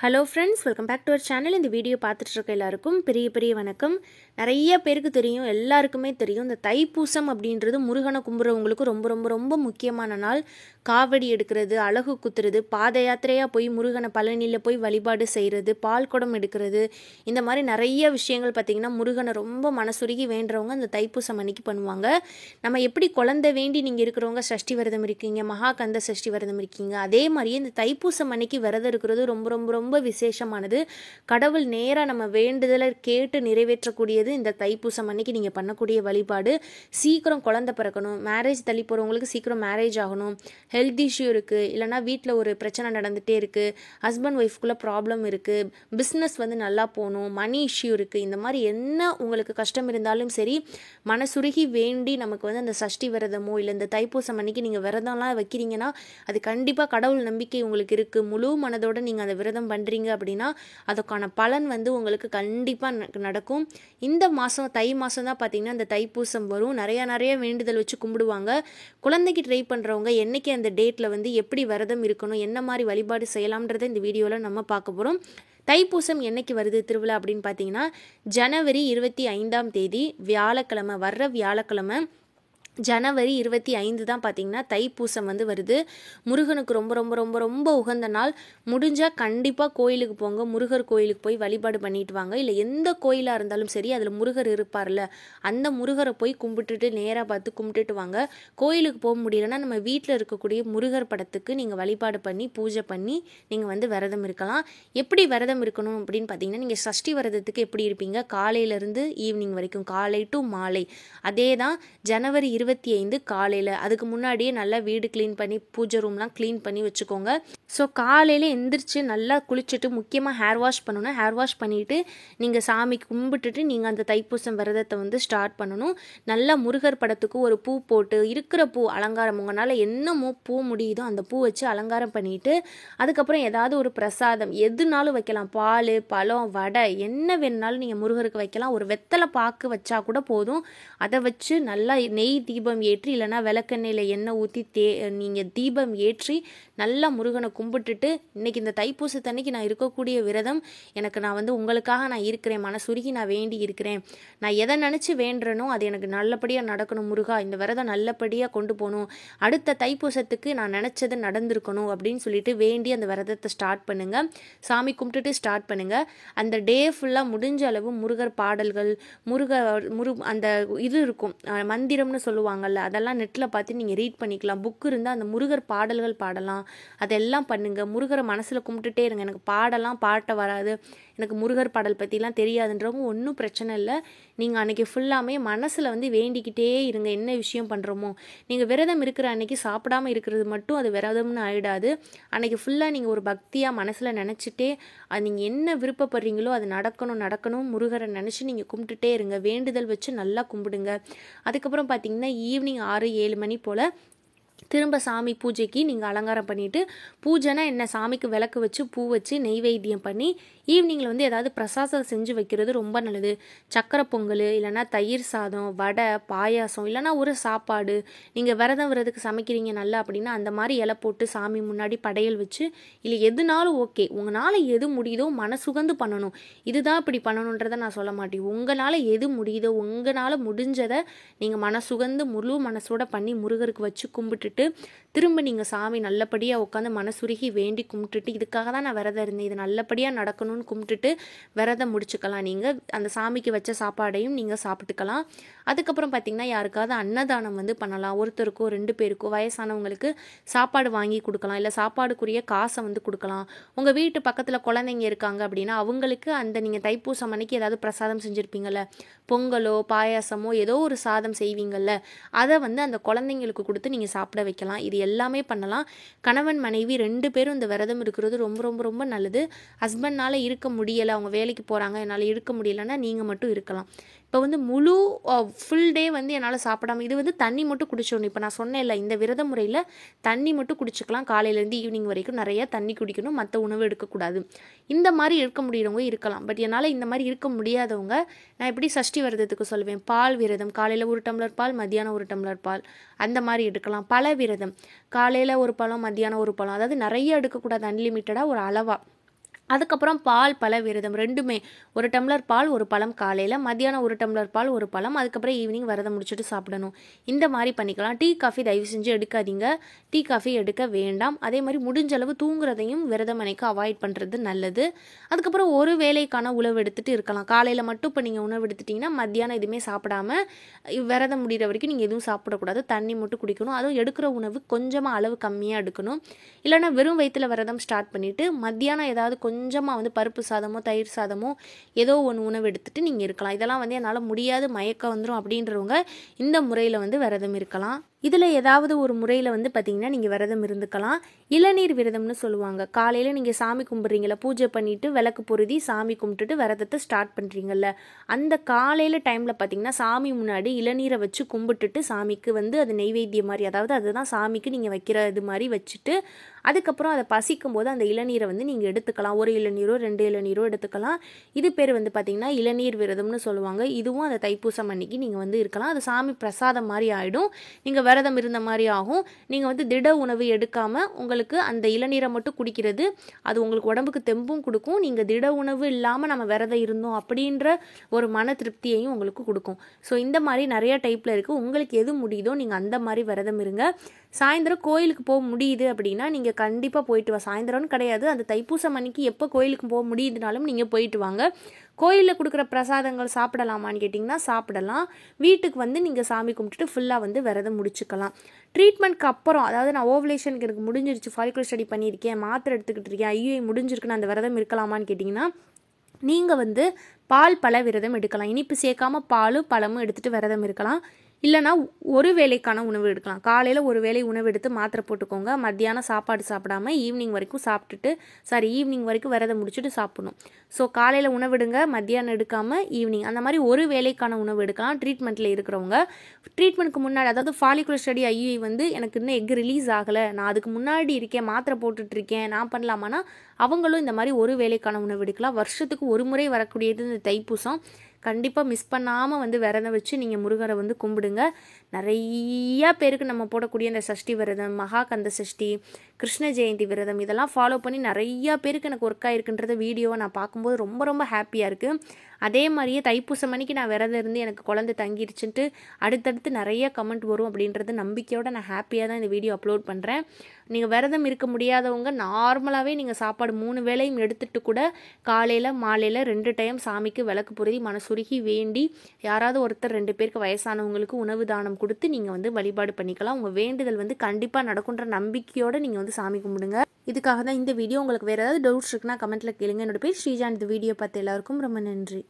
Hello friends, welcome back to our channel. இந்த video பார்த்துட்டு இருக்க எல்லாருக்கும் பெரிய பெரிய வணக்கம். நிறைய பேருக்கு தெரியும், எல்லாருக்குமே தெரியும், இந்த தைப்பூசம் அப்படின்றது முருகனை கும்பிட்றவங்களுக்கு ரொம்ப ரொம்ப ரொம்ப முக்கியமான நாள். காவடி எடுக்கிறது, அலகு குத்துறது, பாத யாத்திரையாக போய் முருகனை பழனியில் போய் வழிபாடு செய்கிறது, பால் குடம் எடுக்கிறது, இந்த மாதிரி நிறைய விஷயங்கள் பார்த்திங்கன்னா முருகனை ரொம்ப மனசுருகி வேண்டுறவங்க இந்த தைப்பூசம் அன்னைக்கு பண்ணுவாங்க. நம்ம எப்படி குழந்தை வேண்டி நீங்கள் இருக்கிறவங்க சஷ்டி விரதம் இருக்கீங்க, மகா கந்த சஷ்டி விரதம் இருக்கீங்க, அதே மாதிரியே இந்த தைப்பூசம் அன்னைக்கு விரதம் இருக்கிறது ரொம்ப ரொம்ப ரொம்ப விசேஷமானது. கடவுள் நேராக நம்ம வேண்டுதலை கேட்டு நிறைவேற்றக்கூடியது இந்த தைப்பூசம் அன்னைக்கு நீங்கள் பண்ணக்கூடிய வழிபாடு. சீக்கிரம் குழந்தை பிறக்கணும், மேரேஜ் தள்ளி போகிறவங்களுக்கு சீக்கிரம் மேரேஜ் ஆகணும், ஹெல்த் இஷ்யூ இருக்குது, இல்லைனா வீட்டில் ஒரு பிரச்சனை நடந்துகிட்டே இருக்குது, ஹஸ்பண்ட் ஒய்ஃப்குள்ளே ப்ராப்ளம் இருக்குது, பிஸ்னஸ் நல்லா போகணும், மணி இஷ்யூ இருக்குது, இந்த மாதிரி என்ன உங்களுக்கு கஷ்டம் இருந்தாலும் சரி, மனசுருகி வேண்டி நமக்கு அந்த சஷ்டி விரதமோ இல்லை இந்த தைப்பூசம் அன்னைக்கு நீங்கள் விரதம்லாம் வைக்கிறீங்கன்னா அது கண்டிப்பாக கடவுள் நம்பிக்கை உங்களுக்கு இருக்குது, முழு மனதோடு நீங்கள் அந்த விரதம் பண்ணுறீங்க அப்படின்னா அதுக்கான பலன் உங்களுக்கு கண்டிப்பாக நடக்கும். இந்த மாதம் தை மாதம் தான் பார்த்தீங்கன்னா இந்த தைப்பூசம் வரும். நிறைய வேண்டுதல் வச்சு கும்பிடுவாங்க. குழந்தைக்கு ட்ரை பண்ணுறவங்க என்னைக்கு அந்த டேட்டில் எப்படி விரதம் இருக்கணும், என்ன மாதிரி வழிபாடு செய்யலாம்ன்றதை இந்த வீடியோவில் நம்ம பார்க்க போகிறோம். தைப்பூசம் என்னைக்கு வருது திருவிழா அப்படின்னு பார்த்தீங்கன்னா ஜனவரி 25 வியாழக்கிழமை, வர்ற வியாழக்கிழமை ஜனவரி 25 தான் பார்த்தீங்கன்னா தைப்பூசம் வருது. முருகனுக்கு ரொம்ப ரொம்ப ரொம்ப ரொம்ப உகந்த நாள். முடிஞ்சால் கண்டிப்பாக கோயிலுக்கு போங்க, முருகர் கோயிலுக்கு போய் வழிபாடு பண்ணிட்டு வாங்க. இல்லை எந்த கோயிலாக இருந்தாலும் சரி, அதில் முருகர் இருப்பார்ல, அந்த முருகரை போய் கும்பிட்டுட்டு நேராக பார்த்து கும்பிட்டுட்டு வாங்க. கோயிலுக்கு போக முடியலன்னா நம்ம வீட்டில் இருக்கக்கூடிய முருகர் படத்துக்கு நீங்கள் வழிபாடு பண்ணி பூஜை பண்ணி நீங்கள் விரதம் இருக்கலாம். எப்படி விரதம் இருக்கணும் அப்படின்னு பார்த்தீங்கன்னா, நீங்கள் சஷ்டி விரதத்துக்கு எப்படி இருப்பீங்க, காலையிலேருந்து ஈவினிங் வரைக்கும், காலை டு மாலை, அதே தான் ஜனவரி 25 காலையில். அதுக்கு முன்னாடியே நல்லா வீடு க்ளீன் பண்ணி பூஜை ரூம்லாம் க்ளீன் பண்ணி வச்சுக்கோங்க. ஸோ காலையில் எந்திரிச்சு நல்லா குளிச்சுட்டு, முக்கியமாக ஹேர் வாஷ் பண்ணணும். ஹேர் வாஷ் பண்ணிவிட்டு நீங்கள் சாமி கும்பிட்டுட்டு நீங்கள் அந்த தைப்பூசம் விரதத்தை ஸ்டார்ட் பண்ணணும். நல்லா முருகர் படத்துக்கு ஒரு பூ போட்டு, இருக்கிற பூ அலங்காரம் உங்களால் என்னமோ பூ முடியுதோ அந்த பூ வச்சு அலங்காரம் பண்ணிவிட்டு, அதுக்கப்புறம் ஏதாவது ஒரு பிரசாதம் எதுனாலும் வைக்கலாம், பால், பழம், வடை, என்ன வேணுனாலும் நீங்கள் முருகருக்கு வைக்கலாம். ஒரு வெத்தலை பாக்கு வச்சா கூட போதும். அதை வச்சு நல்லா நெய் தீபம் ஏற்றி, இல்லைனா விளக்கெண்ணெயில் எண்ணெய் ஊற்றி நீங்கள் தீபம் ஏற்றி நல்லா முருகனை கும்பிட்டுட்டு, இன்றைக்கி இந்த தைப்பூசத்தன்னைக்கு நான் இருக்கக்கூடிய விரதம், எனக்கு நான் உங்களுக்காக நான் இருக்கிறேன், மனசுருகி நான் வேண்டி இருக்கிறேன், நான் எதை நினச்சி வேண்டுறனோ அது எனக்கு நல்லபடியாக நடக்கணும் முருகா, இந்த விரதம் நல்லபடியாக கொண்டு போகணும், அடுத்த தைப்பூசத்துக்கு நான் நினச்சது நடந்திருக்கணும் அப்படின்னு சொல்லிட்டு வேண்டி அந்த விரதத்தை ஸ்டார்ட் பண்ணுங்கள். சாமி கும்பிட்டுட்டு ஸ்டார்ட் பண்ணுங்கள். அந்த டே ஃபுல்லாக முடிஞ்ச அளவு முருகர் பாடல்கள், அந்த இது இருக்கும் மந்திரம்னு சொல்லுவாங்கல்ல, அதெல்லாம் நெட்டில் பார்த்து நீங்கள் ரீட் பண்ணிக்கலாம். புக்கு இருந்தால் அந்த முருகர் பாடல்கள் பாடலாம், அதெல்லாம் பண்ணுங்கள். முருகரை மனசில் கும்பிட்டுட்டே இருங்க. எனக்கு பாட்ட வராது, எனக்கு முருகர் பாடல் பற்றிலாம் தெரியாதுன்றவங்க ஒன்றும் பிரச்சனை இல்லை. நீங்கள் அன்றைக்கி ஃபுல்லாமே மனசில் வேண்டிக்கிட்டே இருங்க. என்ன விஷயம் பண்ணுறோமோ, நீங்கள் விரதம் இருக்கிற அன்றைக்கி சாப்பிடாமல் இருக்கிறது மட்டும் அது விரதம்னு ஆகிடாது. அன்றைக்கி ஃபுல்லாக நீங்கள் ஒரு பக்தியாக மனசில் நினச்சிட்டே அது நீங்கள் என்ன விருப்பப்படுறீங்களோ அது நடக்கணும் முருகரை நினச்சி நீங்கள் கும்பிட்டுட்டே இருங்க. வேண்டுதல் வச்சு நல்லா கும்பிடுங்க. அதுக்கப்புறம் பார்த்தீங்கன்னா ஈவினிங் 6-7 மணி போல் திரும்ப சாமி பூஜைக்கு நீங்கள் அலங்காரம் பண்ணிவிட்டு, பூஜைனா என்ன, சாமிக்கு விளக்கு வச்சு பூ வச்சு நெய்வேத்தியம் பண்ணி ஈவினிங்கில் ஏதாவது பிரசாதம் செஞ்சு வைக்கிறது ரொம்ப நல்லது. சக்கரை பொங்கல், இல்லைனா தயிர் சாதம், வடை, பாயாசம், இல்லைனா ஒரு சாப்பாடு, நீங்கள் விரதம் சமைக்கிறீங்க நல்லா அப்படின்னா அந்த மாதிரி இலை போட்டு சாமி முன்னாடி படையல் வச்சு, இல்லை எதுனாலும் ஓகே, உங்களால் எது முடியுதோ மனசுகந்து பண்ணணும். இதுதான் இப்படி பண்ணணுன்றதை நான் சொல்ல மாட்டேன். உங்களால் எது முடியுதோ, உங்களால் முடிஞ்சதை நீங்கள் மனசுகந்து முழு மனசோட பண்ணி முருகருக்கு வச்சு கும்பிட்டுட்டு திரும்ப நீங்கள் சாமி நல்லபடியாக உட்காந்து மனசுருகி வேண்டி கும்பிட்டுட்டு, இதுக்காக தான் நான் விரதம் இருந்தேன், இது நல்லபடியாக நடக்கணும்னு கும்பிட்டுட்டு விரதம் முடிச்சுக்கலாம். நீங்கள் அந்த சாமிக்கு வச்ச சாப்பாடையும் நீங்கள் சாப்பிட்டுக்கலாம். அதுக்கப்புறம் பார்த்திங்கன்னா யாருக்காவது அன்னதானம் பண்ணலாம். ஒருத்தருக்கோ 2 பேருக்கோ வயசானவங்களுக்கு சாப்பாடு வாங்கி கொடுக்கலாம், இல்லை சாப்பாடுக்குரிய காசை கொடுக்கலாம். உங்கள் வீட்டு பக்கத்தில் குழந்தைங்க இருக்காங்க அப்படின்னா அவங்களுக்கு அந்த நீங்கள் தைப்பூசம் அன்னைக்கு ஏதாவது பிரசாதம் செஞ்சுருப்பீங்கள்ல, பொங்கலோ பாயாசமோ ஏதோ ஒரு சாதம் செய்வீங்கள்ல, அதை அந்த குழந்தைங்களுக்கு கொடுத்து நீங்கள் சாப்பிட வைக்கலாம். இது எல்லாமே பண்ணலாம். கணவன் மனைவி 2 பேரும் இந்த விரதம் இருக்கிறது ரொம்ப ரொம்ப ரொம்ப நல்லது. ஹஸ்பண்ட்னால இருக்க முடியலை, அவங்க வேலைக்கு போகிறாங்க, என்னால் இருக்க முடியலைன்னா நீங்கள் மட்டும் இருக்கலாம். இப்போ முழு ஃபுல் டே என்னால் சாப்பிடாம, இது தண்ணி மட்டும் குடிச்சிடணும். இப்போ நான் சொன்னேன்ல, இந்த விரத முறையில் தண்ணி மட்டும் குடிச்சிக்கலாம். காலையிலேருந்து ஈவினிங் வரைக்கும் நிறைய தண்ணி குடிக்கணும், மற்ற உணவு எடுக்கக்கூடாது. இந்த மாதிரி இருக்க முடியறவங்க இருக்கலாம். பட் என்னால் இந்த மாதிரி இருக்க முடியாதவங்க நான் எப்படி சஷ்டி விரதத்துக்கு சொல்லுவேன், பால் விரதம், காலையில் 1 டம்ளர் பால், மத்தியானம் 1 டம்ளர் பால், அந்த மாதிரி எடுக்கலாம். பழ விரதம், காலையில் ஒரு பழம், மத்தியானம் ஒரு பழம், அதாவது நிறைய எடுக்கக்கூடாது, அன்லிமிட்டடாக ஒரு அளவாக அதுக்கப்புறம் பால் பழ விரதம் ரெண்டுமே, 1 டம்ளர் பால் 1 பழம் காலையில், மத்தியானம் 1 டம்ளர் பால் 1 பழம், அதுக்கப்புறம் ஈவினிங் விரதம் முடிச்சுட்டு சாப்பிடணும். இந்த மாதிரி பண்ணிக்கலாம். டீ காஃபி தயவு செஞ்சு எடுக்காதீங்க, டீ காஃபி எடுக்க வேண்டாம். அதே மாதிரி முடிஞ்ச அளவு தூங்குறதையும் விரதம் அன்னைக்கு அவாய்ட் பண்ணுறது நல்லது. அதுக்கப்புறம் ஒரு வேளைக்கான உணவு எடுத்துகிட்டு இருக்கலாம். காலையில் மட்டும் இப்போ நீங்கள் உணவு எடுத்துட்டிங்கன்னா மத்தியானம் எதுவுமே சாப்பிடாம விரதம் முடிகிற வரைக்கும் நீங்கள் எதுவும் சாப்பிடக்கூடாது, தண்ணி மட்டும் குடிக்கணும். அதுவும் எடுக்கிற உணவு கொஞ்சமாக அளவு கம்மியாக எடுக்கணும். இல்லைனா வெறும் வயிற்றில் விரதம் ஸ்டார்ட் பண்ணிவிட்டு மத்தியானம் ஏதாவது கொஞ்சமாக வந்து பருப்பு சாதமோ தயிர் சாதமோ ஏதோ ஒன்று உணவு எடுத்துகிட்டு நீங்கள் இருக்கலாம். இதெல்லாம் வந்து என்னால் முடியாது, மயக்கம் வந்துடும் அப்படின்றவங்க இந்த முறையில் வந்து விரதம் இருக்கலாம். இதில் ஏதாவது ஒரு முறையில் வந்து பார்த்திங்கன்னா நீங்கள் விரதம் இருந்துக்கலாம். இளநீர் விரதம்னு சொல்லுவாங்க. காலையில் நீங்கள் சாமி கும்பிட்றீங்கள, பூஜை பண்ணிவிட்டு விளக்கு பொருதி சாமி கும்பிட்டுட்டு விரதத்தை ஸ்டார்ட் பண்ணுறீங்கல்ல, அந்த காலையில் டைமில் பார்த்திங்கன்னா சாமி முன்னாடி இளநீரை வச்சு கும்பிட்டுட்டு சாமிக்கு வந்து அது நெய்வேத்தியம் மாதிரி, அதாவது அதுதான் சாமிக்கு நீங்கள் வைக்கிற இது மாதிரி வச்சுட்டு அதுக்கப்புறம் அதை பசிக்கும் போது அந்த இளநீரை வந்து நீங்கள் எடுத்துக்கலாம். 1 இளநீரோ 2 இளநீரோ எடுத்துக்கலாம். இது பேர் வந்து பார்த்திங்கன்னா இளநீர் விரதம்னு சொல்லுவாங்க. இதுவும் அந்த தைப்பூசம் அன்னைக்கு நீங்கள் வந்து இருக்கலாம். அது சாமி பிரசாதம் மாதிரி ஆகிடும், நீங்கள் விரதம் இருந்த மாதிரி ஆகும். நீங்கள் வந்து திட உணவு எடுக்காமல் உங்களுக்கு அந்த இளநீரை மட்டும் குடிக்கிறது அது உங்களுக்கு உடம்புக்கு தெம்பும் கொடுக்கும். நீங்கள் திட உணவு இல்லாமல் நம்ம விரதம் இருந்தோம் அப்படின்ற ஒரு மன திருப்தியையும் உங்களுக்கு கொடுக்கும். ஸோ இந்த மாதிரி நிறைய டைப்பில் இருக்குது. உங்களுக்கு எது முடியுதோ நீங்கள் அந்த மாதிரி விரதம் இருங்க. சாயந்தரம் கோயிலுக்கு போக முடியுது அப்படின்னா நீங்கள் கண்டிப்பாக போயிட்டு வா. சாயந்தரம்னு கிடையாது, அந்த தைப்பூசம் அன்னைக்கு எப்போ கோயிலுக்கு போக முடியுதுனாலும் நீங்கள் போயிட்டு வாங்க. கோயிலில் கொடுக்குற பிரசாதங்கள் சாப்பிடலாமான்னு கேட்டிங்கன்னா சாப்பிடலாம். வீட்டுக்கு வந்து நீங்கள் சாமி கும்பிட்டுட்டு ஃபுல்லாக வந்து விரதம் முடிச்சுக்கலாம். ட்ரீட்மெண்ட்க்கு அப்புறம், அதாவது நான் ஓவலேஷனுக்கு எனக்கு முடிஞ்சிருச்சு, ஃபாலிகுலர் ஸ்டடி பண்ணியிருக்கேன், மாத்திரை எடுத்துக்கிட்டு இருக்கேன், ஐயோ முடிஞ்சிருக்குன்னு அந்த விரதம் இருக்கலாமான்னு கேட்டிங்கன்னா நீங்கள் வந்து பால் பழ விரதம் எடுக்கலாம். இனிப்பு சேர்க்காமல் பாலும் பழமும் எடுத்துகிட்டு விரதம் இருக்கலாம். இல்லைனா ஒரு வேளைக்கான உணவு எடுக்கலாம். காலையில் ஒரு வேளை உணவு எடுத்து மாத்திரை போட்டுக்கோங்க. மத்தியானம் சாப்பாடு சாப்பிடாம ஈவினிங் வரைக்கும் விரதம் முடிச்சுட்டு சாப்பிடணும். ஸோ காலையில் உணவு மத்தியானம் எடுக்காமல் ஈவினிங் அந்த மாதிரி ஒரு வேளைக்கான உணவு எடுக்கலாம். ட்ரீட்மெண்ட்டில் இருக்கிறவங்க ட்ரீட்மெண்ட்க்கு முன்னாடி, அதாவது ஃபாலிகுலர் ஸ்டடி ஐயூஐ வந்து எனக்கு இன்னும் எக் ரிலீஸ் ஆகலை, நான் அதுக்கு முன்னாடி இருக்கேன், மாத்திரை போட்டுட்ருக்கேன், நான் பண்ணலாமான்னா அவங்களும் இந்த மாதிரி ஒரு வேளைக்கான உணவு எடுக்கலாம். வருஷத்துக்கு ஒரு முறை வரக்கூடியது இந்த தைப்பூசம். கண்டிப்பாக மிஸ் பண்ணாமல் வந்து விரதம் வச்சு நீங்கள் முருகரை வந்து கும்பிடுங்க. நிறையா பேருக்கு நம்ம போடக்கூடிய இந்த சஷ்டி விரதம், மகாகந்த சஷ்டி, கிருஷ்ண ஜெயந்தி விரதம் இதெல்லாம் ஃபாலோ பண்ணி நிறையா பேருக்கு எனக்கு ஒர்க் ஆகிருக்குன்றத வீடியோவை நான் பார்க்கும்போது ரொம்ப ரொம்ப ஹாப்பியாக இருக்குது. அதே மாதிரியே தைப்பூசம் அன்னைக்கு நான் விரதம் இருந்து எனக்கு குழந்தை தங்கிடுச்சுன்ட்டு அடுத்தடுத்து நிறைய கமெண்ட் வரும் அப்படின்றது நம்பிக்கையோடு நான் ஹாப்பியாக தான் இந்த வீடியோ அப்லோட் பண்ணுறேன். நீங்கள் விரதம் இருக்க முடியாதவங்க நார்மலாகவே நீங்கள் சாப்பாடு 3 வேளையும் எடுத்துகிட்டு கூட காலையில் மாலையில் 2 டைம் சாமிக்கு விளக்கு பொருதி மனசுருகி வேண்டி யாராவது ஒருத்தர் 2 பேருக்கு வயசானவங்களுக்கு உணவு தானம் கொடுத்து நீங்கள் வந்து வழிபாடு பண்ணிக்கலாம். உங்கள் வேண்டுதல் வந்து கண்டிப்பாக நடக்குன்ற நம்பிக்கையோடு நீங்கள் வந்து சாமி கும்பிடுங்க. இதுக்காக தான் இந்த வீடியோ. உங்களுக்கு வேறு ஏதாவது டவுட்ஸ் இருக்குன்னா கமெண்ட்டில் கேளுங்க. என்னோட பேர் ஸ்ரீஜா. இந்த வீடியோ பார்த்து எல்லாருக்கும் ரொம்ப நன்றி.